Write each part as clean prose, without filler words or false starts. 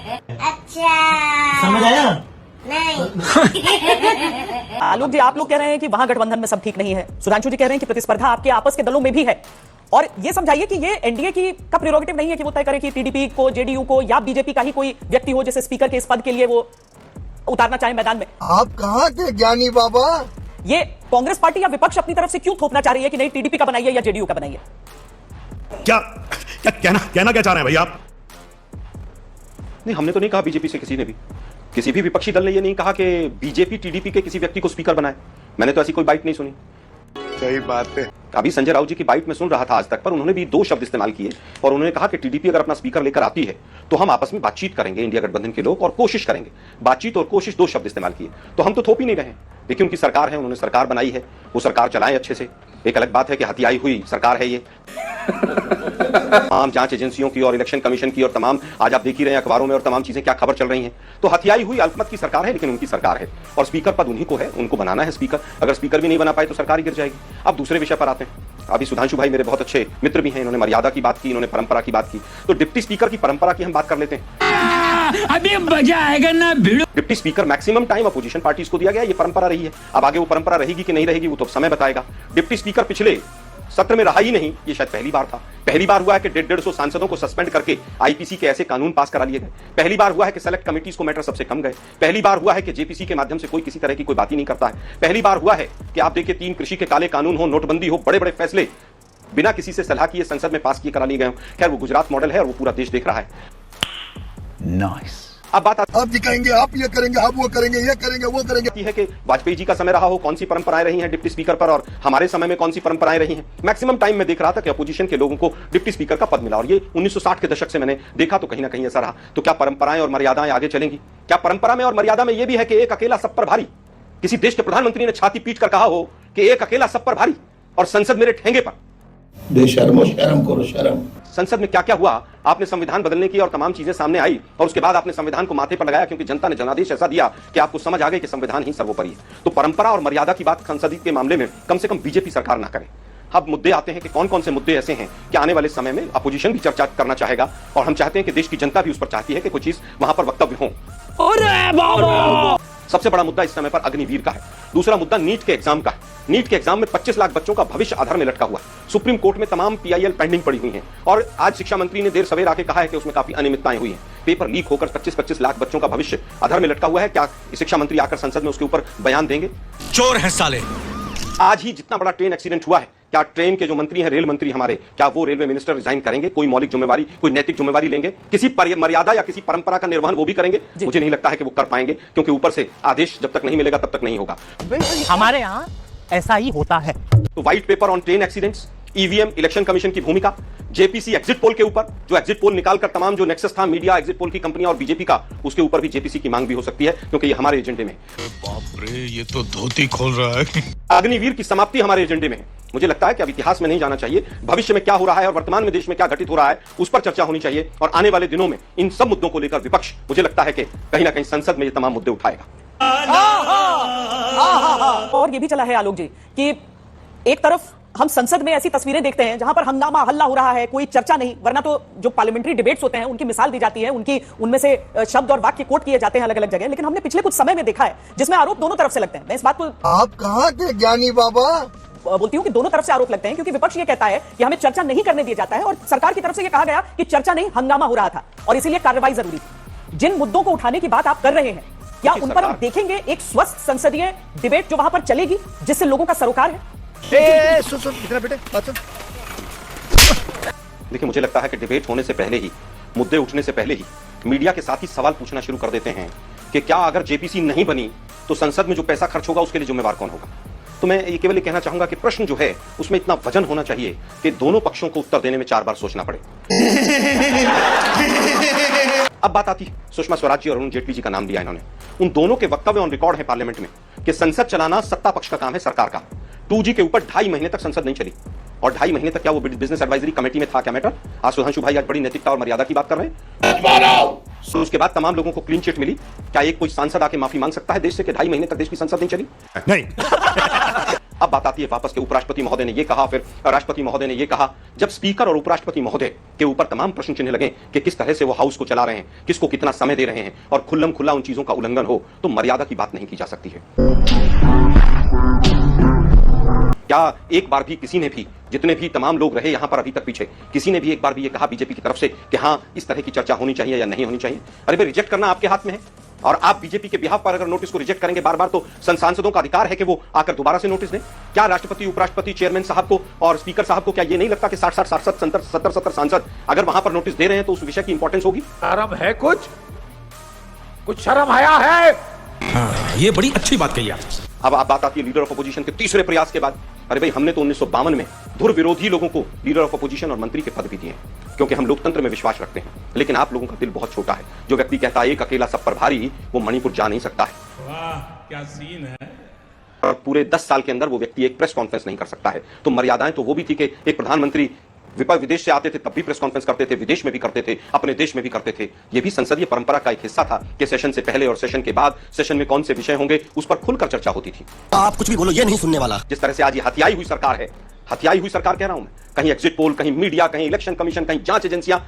अच्छा समझ आया? नहीं। आलोक जी, आप लोग कह रहे हैं कि वहां गठबंधन में सब ठीक नहीं है, सुधांशु जी कह रहे हैं कि प्रतिस्पर्धा आपके आपस के दलों में भी है, और ये समझाइए कि ये एनडीए की का प्रेरोगेटिव नहीं है कि वो तय करे कि टीडीपी को, जेडीयू को या बीजेपी का ही कोई व्यक्ति हो जैसे स्पीकर के इस पद के लिए वो उतारना चाहे मैदान में। आप कहाँ के ज्ञानी बाबा? ये कांग्रेस पार्टी या विपक्ष अपनी तरफ से क्यों थोपना चाह रही है कि नहीं टीडीपी का बनाइए या जेडीयू का बनाइए? क्या क्या कहना क्या चाह रहे हैं भाई आप? नहीं, हमने तो नहीं कहा बीजेपी से किसी ने भी, किसी भी विपक्षी दल ने ये नहीं कहा कि बीजेपी टीडीपी के किसी व्यक्ति को स्पीकर बनाए। मैंने तो ऐसी कोई बाइट नहीं सुनी। सही बात है। अभी संजय राउत जी की बाइट में सुन रहा था आज तक, पर उन्होंने भी दो शब्द इस्तेमाल किए और उन्होंने कहा कि टीडीपी अगर अपना स्पीकर लेकर आती है तो हम आपस में बातचीत करेंगे, इंडिया गठबंधन के लोग, और कोशिश करेंगे। बातचीत और कोशिश, दो शब्द इस्तेमाल किए। तो हम तो थोप ही नहीं रहे। देखिए, उनकी सरकार है, उन्होंने सरकार बनाई है, वो सरकार चलाएं अच्छे से। एक अलग बात है कि हथियाई हुई सरकार है ये। तमाम जांच एजेंसियों की और इलेक्शन कमीशन की और तमाम, आज आप देख ही रहे हैं अखबारों में और तमाम चीजें क्या खबर चल रही हैं। तो हथियाई हुई अल्पमत की सरकार है, लेकिन उनकी सरकार है और स्पीकर पद उन्हीं को है, उनको बनाना है स्पीकर। अगर स्पीकर भी नहीं बना पाए तो सरकार ही गिर जाएगी। अब दूसरे विषय पर आते हैं। अभी सुधांशु भाई मेरे बहुत अच्छे मित्र भी हैं, इन्होंने मर्यादा की बात की, इन्होंने परंपरा की बात की। तो डिप्टी स्पीकर की परंपरा की हम बात कर लेते हैं। अभी मजा आएगा ना भिड़ो। Deputy speaker maximum time opposition parties को दिया गया, ये परंपरा रही है। अब आगे वो परंपरा रहेगी कि नहीं रहेगी वो तो समय बताएगा। डिप्टी स्पीकर पिछले सत्र में रहा ही नहीं, ये शायद पहली बार था। पहली बार हुआ है कि 150 सांसदों को सस्पेंड करके आईपीसी के ऐसे कानून पास करा लिए गए। पहली बार हुआ है कि सेलेक्ट कमिटीज को मैटर सबसे कम गए। पहली बार हुआ है कि जेपीसी के माध्यम से कोई किसी तरह की कोई बात ही नहीं करता है। पहली बार हुआ है कि आप देखिए 3 कृषि के काले कानून हो, नोटबंदी हो, बड़े बड़े फैसले बिना किसी से सलाह किए संसद में पास किए करा लिए गए। खैर, वो गुजरात मॉडल है और वो पूरा देश देख रहा है। नाइस। अब बात आप दिखाएंगे, आप ये करेंगे, आप वो करेंगे, ये करेंगे, वो करेंगे। है कि वाजपेयी जी का समय रहा हो, कौन सी परंपराएं रही हैं डिप्टी स्पीकर पर, और हमारे समय में कौन सी परंपराएं रही हैं। मैक्सिमम टाइम में देख रहा था कि अपोजिशन के लोगों को डिप्टी स्पीकर का पद मिला, और ये 1960 के दशक से मैंने देखा तो कहीं ना कहीं ऐसा रहा। तो क्या परंपराएं और मर्यादाएं आगे चलेंगी? क्या परंपरा में और मर्यादा में यह भी है कि एक अकेला सब पर भारी? किसी देश के प्रधानमंत्री ने छाती पीट कर कहा हो कि एक अकेला सब पर भारी और संसद मेरे ठेंगे पर। बेशर्मो, शर्म करो, शर्म। संसद में क्या क्या हुआ? आपने संविधान बदलने की और तमाम चीजें सामने आई और उसके बाद आपने संविधान को माथे पर लगाया, क्योंकि जनता ने जनादेश ऐसा दिया कि आपको समझ आ गई कि संविधान ही सर्वोपरि है। तो परंपरा और मर्यादा की बात संसदीय के मामले में कम से कम बीजेपी सरकार ना करे। अब मुद्दे आते हैं कि कौन कौन से मुद्दे ऐसे हैं कि आने वाले समय में अपोजिशन भी चर्चा करना चाहेगा, और हम चाहते हैं कि देश की जनता भी उस पर चाहती है कि कुछ चीज वहां पर वक्तव्य हो। सबसे बड़ा मुद्दा इस समय पर अग्निवीर का है। दूसरा मुद्दा नीट के एग्जाम का है। नीट के एग्जाम में 25 लाख बच्चों का भविष्य आधार में लटका हुआ है। सुप्रीम कोर्ट में तमाम पीआईएल पेंडिंग पड़ी हुई हैं, और आज शिक्षा मंत्री ने देर सवेर आके कहा है कि उसमें काफी अनियमितताएं हुई हैं। पेपर लीक होकर 25-25 लाख बच्चों का भविष्य आधार में लटका हुआ है। क्या शिक्षा मंत्री आकर संसद में उसके ऊपर बयान देंगे? चोर है साले। आज ही जितना बड़ा ट्रेन एक्सीडेंट हुआ है, क्या ट्रेन के जो मंत्री हैं, रेल मंत्री हमारे, क्या वो रेलवे मिनिस्टर रिजाइन करेंगे? कोई मौलिक जिम्मेवारी, कोई नैतिक जिम्मेवारी लेंगे? किसी मर्यादा या किसी परंपरा का निर्वहन वो भी करेंगे? मुझे नहीं लगता है कि वो कर पाएंगे, क्योंकि ऊपर से आदेश जब तक नहीं मिलेगा तब तक नहीं होगा। हमारे यहाँ ऐसा ही होता है। तो white paper on train accidents, EVM, election commission की भूमिका, जेपीसी एग्जिट पोल के ऊपर, जो एग्जिट पोल निकालकर तमाम जो नेक्सस था मीडिया, एग्जिट पोल की कंपनियां और बीजेपी का, उसके ऊपर भी जेपीसी की मांग भी हो सकती है, क्योंकि ये हमारे एजेंडे में है। बाप रे, ये तो धोती खोल रहा है। अग्निवीर की समाप्ति हमारे एजेंडे में है। मुझे लगता है कि अब इतिहास में नहीं जाना चाहिए, भविष्य में क्या हो रहा है और वर्तमान में देश में क्या घटित हो रहा है उस पर चर्चा होनी चाहिए, और आने वाले दिनों में इन सब मुद्दों को लेकर विपक्ष, मुझे लगता है कि कहीं ना कहीं संसद में ये तमाम मुद्दे उठाएगा। और ये भी चला है आलोक जी कि एक तरफ हम संसद में ऐसी तस्वीरें देखते हैं जहां पर हंगामा हल्ला हो रहा है, कोई चर्चा नहीं, वरना तो जो पार्लियामेंट्री डिबेट्स होते हैं उनकी मिसाल दी जाती है, उनमें से शब्द और वाक्य कोट किए जाते हैं अलग अलग जगह। लेकिन हमने पिछले कुछ समय में देखा है जिसमें आरोप दोनों तरफ से लगते हैं। मैं इस बात को आप कहाँ के ज्ञानी बाबा? बोलती हूं कि दोनों तरफ से आरोप लगते हैं, क्योंकि विपक्ष ये कहता है कि हमें चर्चा नहीं करने दिया जाता है, और सरकार की तरफ से ये कहा गया कि चर्चा नहीं, हंगामा हो रहा था और इसीलिए कार्रवाई जरूरी थी। जिन मुद्दों को उठाने की बात आप कर रहे हैं, क्या उन पर हम देखेंगे एक स्वस्थ संसदीय डिबेट जो वहां पर चलेगी, जिससे लोगों का सरोकार है? सुन इतना बेटे बात सुन। देखिए, मुझे लगता है कि डिबेट होने से पहले ही, मुद्दे उठने से पहले ही मीडिया के साथ ही सवाल पूछना शुरू कर देते हैं कि क्या अगर जेपीसी नहीं बनी तो संसद में जो पैसा खर्च होगा उसके लिए जिम्मेवार कौन होगा? तो मैं ये केवल ये कहना चाहूंगा कि प्रश्न जो है उसमें इतना वजन होना चाहिए कि दोनों पक्षों को उत्तर देने में 4 बार सोचना पड़े। अब बात आती है सुषमा स्वराज जी और अरुण जेटली जी का नाम लिया इन्होंने। उन दोनों के वक्तव्य ऑन रिकॉर्ड है पार्लियामेंट में कि संसद चलाना सत्ता पक्ष का काम है, सरकार का। 2G के ऊपर 2.5 महीने तक संसद नहीं चली, और 2.5 महीने तक क्या वो बिजनेस एडवाइजरी कमेटी में था क्या मैटर? आज सुधांशु भाई आज बड़ी नैतिकता और मर्यादा की बात कर रहे हैं। तो उसके बाद तमाम लोगों को क्लीन चिट मिली। क्या एक कोई सांसद आके माफी मांग सकता है देश से कि 2.5 महीने तक देश की संसद नहीं चली? नहीं। अब बात आती है वापस के उपराष्ट्रपति महोदय ने ये कहा, फिर राष्ट्रपति महोदय ने ये कहा। जब स्पीकर और उपराष्ट्रपति महोदय के ऊपर तमाम प्रश्न चिन्ह लगे कि किस तरह से वो हाउस को चला रहे हैं, किसको कितना समय दे रहे हैं और खुल्लम खुल्ला उन चीजों का उल्लंघन हो, तो मर्यादा की बात नहीं की जा सकती है। क्या एक बार भी किसी ने भी, जितने भी तमाम लोग रहे यहां पर अभी तक पीछे, किसी ने भी एक बार भी ये कहा बीजेपी की तरफ से कि हां इस तरह की चर्चा होनी चाहिए या नहीं होनी चाहिए? अरे भाई, रिजेक्ट करना आपके हाथ में है और आप बीजेपी के बिहाफ पर अगर नोटिस को रिजेक्ट करेंगे बार बार, तो सांसदों का अधिकार है कि वो आकर दोबारा से नोटिस दें। क्या राष्ट्रपति, उपराष्ट्रपति, चेयरमैन साहब को और स्पीकर साहब को क्या ये नहीं लगता कि 60-60, 67, 70 सांसद अगर वहां पर नोटिस दे रहे हैं तो उस विषय की इंपॉर्टेंस होगी? शर्म है? कुछ शर्म हया है? ये बड़ी अच्छी बात कही आप। अब बात आती है लीडर ऑफ अपोजिशन के तीसरे प्रयास के बाद। अरे भाई, हमने तो 1952 में धुर विरोधी लोगों को लीडर ऑफ अपोजिशन और मंत्री के पद भी दिए हैं, क्योंकि हम लोकतंत्र में विश्वास रखते हैं। लेकिन आप लोगों का दिल बहुत छोटा है। जो व्यक्ति कहता है एक अकेला सब पर भारी, वो मणिपुर जा नहीं सकता है। वाह, क्या सीन है। और पूरे 10 साल के अंदर वो व्यक्ति एक प्रेस कॉन्फ्रेंस नहीं कर सकता है। तो मर्यादाएं तो वो भी थी कि एक प्रधानमंत्री विदेश से आते थे तब भी प्रेस कॉन्फ्रेंस करते थे, विदेश में भी करते थे, अपने देश में भी करते थे। ये भी संसदीय परंपरा का एक हिस्सा था कि सेशन से पहले और सेशन के बाद सेशन में कौन से विषय होंगे उस पर खुलकर चर्चा होती थी। आप कुछ भी बोलो, ये नहीं सुनने वाला। जिस तरह से आज ये हथियाई हुई सरकार है, हथियाई हुई सरकार कह रहा हूं मैं, कहीं एग्जिट पोल, कहीं मीडिया, कहीं इलेक्शन कमीशन, कहीं जांच एजेंसियां,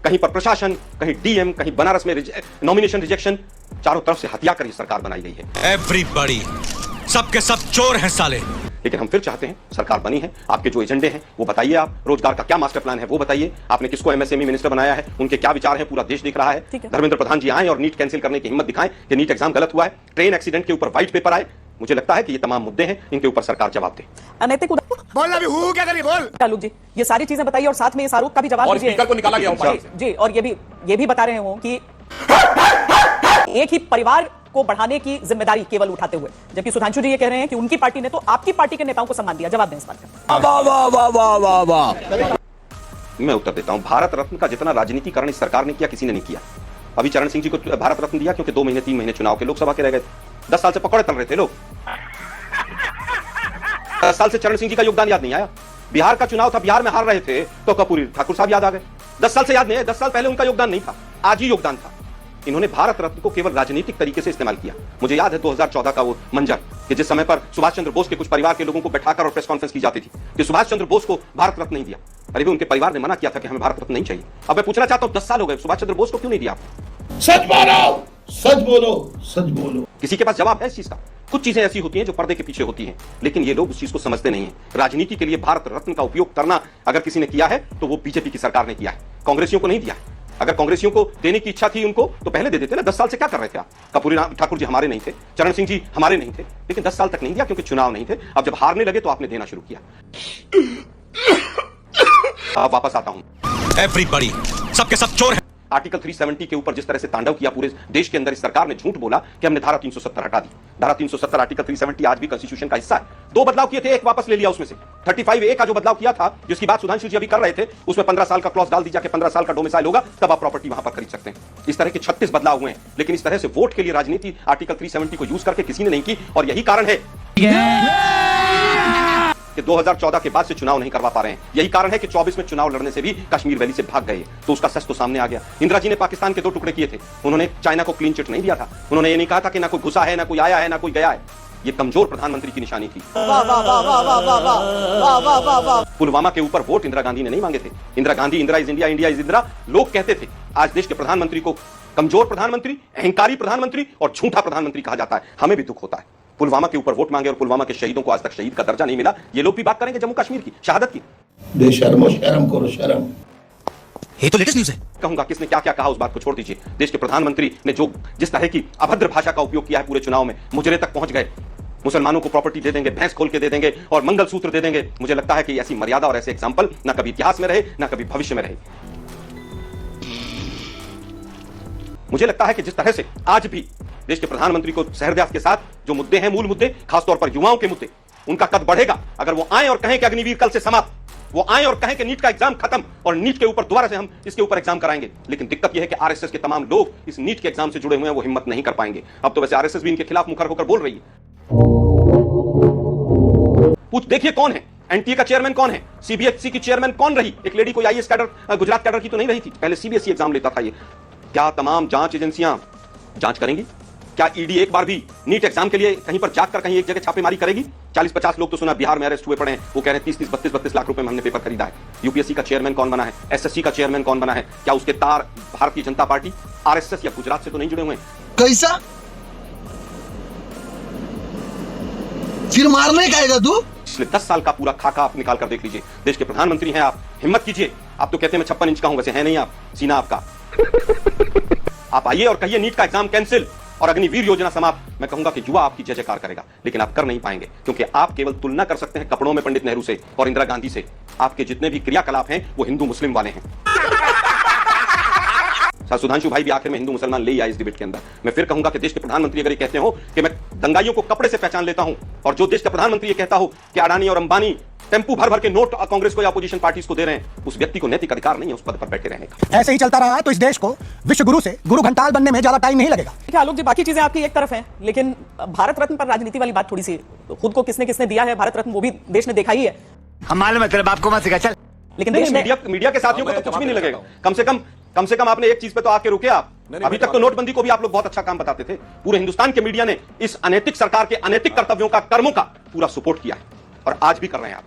कहीं पर प्रशासन, कहीं डीएम, कहीं बनारस में नॉमिनेशन रिजेक्शन, चारों तरफ से हथिया कर ये सरकार बनाई गई है। एवरीबॉडी, सबके सब चोर हैं साले। लेकिन हम फिर चाहते हैं, सरकार बनी है, आपके जो एजेंडे हैं वो बताइए। आप रोजगार का क्या मास्टर प्लान है वो बताइए। आपने किसको एमएसएमई मिनिस्टर बनाया है, उनके क्या विचार हैं, पूरा देश देख रहा है। धर्मेंद्र प्रधान जी आए और नीट कैंसिल करने की हिम्मत दिखाएं कि नीट एग्जाम गलत हुआ है। ट्रेन एक्सीडेंट के ऊपर व्हाइट पेपर आए। मुझे लगता है कि ये तमाम मुद्दे हैं, इनके ऊपर सरकार जवाब दे। अनैतिक बोल अभी हूँ क्या करी बोल। तालुक जी, ये सारी चीजें बताइए और साथ में इस आरोप का भी जवाब और दीजिए। स्पीकर को निकाला गया ऊपर से। जी, और ये भी बता रहे हो कि एक ही परिवार को बढ़ाने की जिम्मेदारी केवल उठाते हुए, जबकि सुधांशु जी ये कह रहे हैं कि उनकी पार्टी ने तो आपकी पार्टी के नेताओं को सम्मान दिया। जवाब दें इस बात का। वाह वाह वाह वाह वाह वाह। मैं उत्तर देता हूं। भारत रत्न का जितना राजनीतिकरण इस सरकार ने किया, किसी ने नहीं किया। अभी चरण सिंह जी को भारत रत्न दिया क्योंकि 2 महीने 3 महीने चुनाव के लोकसभा के रह गए। 10 साल से पकौड़े तल रहे थे लोग। 10 साल से चरण सिंह जी का योगदान याद नहीं आया। बिहार का चुनाव था, बिहार में हार रहे थे तो कपूरी ठाकुर साहब याद आ गए। 10 साल से याद नहीं है। 10 साल पहले उनका योगदान नहीं था, आज ही योगदान था। इन्होंने भारत रत्न को केवल राजनीतिक तरीके से इस्तेमाल किया। मुझे याद है 2014 का वो मंजर कि जिस समय पर सुभाष चंद्र बोस के कुछ परिवार के लोगों को बैठाकर और प्रेस कॉन्फ्रेंस की जाती थी कि सुभाष चंद्र बोस को भारत रत्न नहीं दिया। अरे भी उनके परिवार ने मना किया था कि हमें भारत रत्न नहीं चाहिए। अब मैं पूछना चाहता हूं, 10 साल हो गए, सुभाष चंद्र बोस को क्यों नहीं दिया? सच बोलो, सच बोलो, सच बोलो। किसी के पास जवाब है इस चीज का? कुछ चीजें ऐसी होती हैं जो पर्दे के पीछे होती हैं, लेकिन ये लोग उस चीज को समझते नहीं हैं। राजनीति के लिए भारत रत्न का उपयोग करना अगर किसी ने किया है तो वो बीजेपी की सरकार ने किया है, कांग्रेसियों को नहीं दिया है। अगर कांग्रेसियों को देने की इच्छा थी उनको तो पहले दे देते ना। 10 साल से क्या कर रहे थे आप? कपूरी ठाकुर जी हमारे नहीं थे, चरण सिंह जी हमारे नहीं थे, लेकिन 10 साल तक नहीं दिया क्योंकि चुनाव नहीं थे। अब जब हारने लगे तो आपने देना शुरू किया। अब वापस आता हूं। एवरीबॉडी, सबके सब चोर हैं। आर्टिकल 370 के ऊपर जिस तरह से तांडव किया पूरे देश के अंदर, इस सरकार ने झूठ बोला कि हमने धारा 370 हटा दी। धारा 370 आर्टिकल 370 आज भी कॉन्स्टिट्यूशन का हिस्सा है। 2 बदलाव किए थे, एक वापस ले लिया उसमें से। 35A का जो बदलाव किया था, जिसकी बात सुधांशु जी अभी कर रहे थे, उसमें 15 साल का क्लॉज डाल दीजिए कि 15 साल का डोमिसाइल होगा तब आप प्रॉपर्टी वहां पर खरीद सकते हैं। इस तरह के 36 बदलाव हुए हैं, लेकिन इस तरह से वोट के लिए राजनीति आर्टिकल 370 को यूज करके किसी ने नहीं की। और यही कारण है कि 2014 के बाद से चुनाव नहीं करवा पा रहे हैं। यही कारण है कि 24 में चुनाव लड़ने से भी कश्मीर वैली से भाग गए, तो उसका सच तो सामने आ गया। इंदिरा जी ने पाकिस्तान के 2 टुकड़े किए थे, उन्होंने चाइना को क्लीन चिट नहीं दिया था। उन्होंने ये नहीं कहा था कि ना कोई घुसा है, ना कोई आया है, ना कोई गया है। ये कमजोर प्रधानमंत्री की निशानी थी। पुलवामा के ऊपर वोट इंदिरा गांधी ने नहीं मांगे थे। Indira Gandhi, Indira is India, India is Indira लोग कहते थे। आज देश के प्रधानमंत्री को कमजोर प्रधानमंत्री, अहंकारी प्रधानमंत्री और झूठा प्रधानमंत्री कहा जाता है। हमें भी दुख होता है। पुलवामा के ऊपर वोट मांगे और पुलवामा के शहीदों को आज तक शहीद का दर्जा नहीं मिला। ये लोग भी बात करेंगे जम्मू कश्मीर की शहादत की। बेशर्मो, शर्म करो, शर्म। ये तो लेटेस्ट न्यूज़ है। कहूंगा किसने क्या क्या कहा उस बात को छोड़ दीजिए। देश के प्रधानमंत्री ने जो जिस तरह की अभद्र भाषा का उपयोग किया है पूरे चुनाव में, मुजरे तक पहुंच गए। मुसलमानों को प्रॉपर्टी दे देंगे, भैंस खोल के दे देंगे और मंगलसूत्र दे देंगे। मुझे लगता है कि ऐसी मर्यादा और ऐसे एग्जाम्पल ना कभी इतिहास में रहे, ना कभी भविष्य में रहे। मुझे लगता है कि जिस तरह से आज भी देश के प्रधानमंत्री को सहृदय के साथ जो मुद्दे हैं, मूल मुद्दे, खासतौर पर युवाओं के मुद्दे, उनका कद बढ़ेगा अगर वो आए और कहें कि अग्निवीर कल से समाप्त। वो आए और कहें कि नीट का एग्जाम खत्म और नीट के ऊपर दोबारा से हम इसके ऊपर एग्जाम कराएंगे। लेकिन दिक्कत यह है कि आरएसएस के तमाम लोग इस नीट के एग्जाम से जुड़े हुए हैं, वो हिम्मत नहीं कर पाएंगे। अब तो वैसे आरएसएस भी इनके खिलाफ मुखर होकर बोल रही है। पूछ देखिए कौन है एनटीए का चेयरमैन, कौन है सीबीएसई की चेयरमैन, कौन रही? एक लेडी कोई आईएएस कैडर, गुजरात कैडर की तो नहीं रही थी, पहले सीबीएसई एग्जाम लेता था। ये क्या तमाम जांच एजेंसियां जांच करेंगी? क्या ईडी एक बार भी नीट एग्जाम के लिए कहीं पर जाकर कहीं एक जगह छापेमारी करेगी? 40-50 लोग तो सुना बिहार में अरेस्ट हुए पड़े हैं, वो कह रहे हैं 30-30, 32-32 लाख रुपए में हमने पेपर खरीदा है। यूपीएससी का चेयरमैन कौन बना है? एसएससी का चेयरमैन कौन बना है? क्या उसके तार भारतीय जनता पार्टी, आरएसएस या गुजरात से तो नहीं जुड़े हुए? कैसा फिर मारने का आएगा तू? पिछले 10 साल का पूरा खाका आप निकाल कर देख लीजिए। देश के प्रधानमंत्री हैं आप, हिम्मत कीजिए। आप तो कहते हैं मैं 56 इंच का हूं, वैसे है नहीं आप, सीना आपका। आप आइए और कहिए नीट का एग्जाम कैंसिल और अग्निवीर योजना समाप्त। मैं कहूंगा कि युवा आपकी जय जयकार करेगा, लेकिन आप कर नहीं पाएंगे, क्योंकि आप केवल तुलना कर सकते हैं कपड़ों में पंडित नेहरू से और इंदिरा गांधी से। आपके जितने भी क्रियाकलाप हैं वो हिंदू मुस्लिम वाले हैं। सुधांशु भाई भी आखिर में हिंदू मुसलमान ले ही आए इस डिबेट के अंदर। मैं फिर कहूंगा कि देश के प्रधानमंत्री अगर ये कहते हो कि मैं दंगाइयों को कपड़े से पहचान लेता हूं, और जो देश का प्रधानमंत्री ये कहता हो कि अडानी और अंबानी टेम्पू भर भर के नोट कांग्रेस को या अपोजिशन पार्टीज को दे रहे हैं, उस व्यक्ति को नैतिक अधिकार नहीं है उस पद पर बैठे रहने का। ऐसे ही चलता रहा तो इस देश को विश्व गुरु से गुरु घंटाल बनने में ज्यादा टाइम नहीं लगेगा। देखिए आलोक जी, बाकी चीजें आपकी एक तरफ हैं, लेकिन भारत रत्न पर राजनीति वाली बात थोड़ी सी, खुद को किसने किसने दिया है भारत रत्न, वो भी देश ने देखा ही है। हम मालूम है तेरे बाप को मत सिखा, चल। लेकिन देश में मीडिया के साथियों को तो कुछ भी नहीं लगेगा। कम से कम आपने एक चीज पे तो आके रुके आप। अभी तक तो नोटबंदी को भी आप लोग बहुत अच्छा काम बताते थे। पूरे हिंदुस्तान के मीडिया ने इस अनैतिक सरकार के अनैतिक कर्तव्यों का, कर्मों का पूरा सपोर्ट किया है, और आज भी कर रहे हैं आप।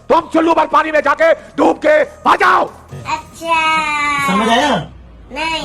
तुम चुल्लू भर पानी में जाके डूब के आ जाओ। अच्छा समझ आया नहीं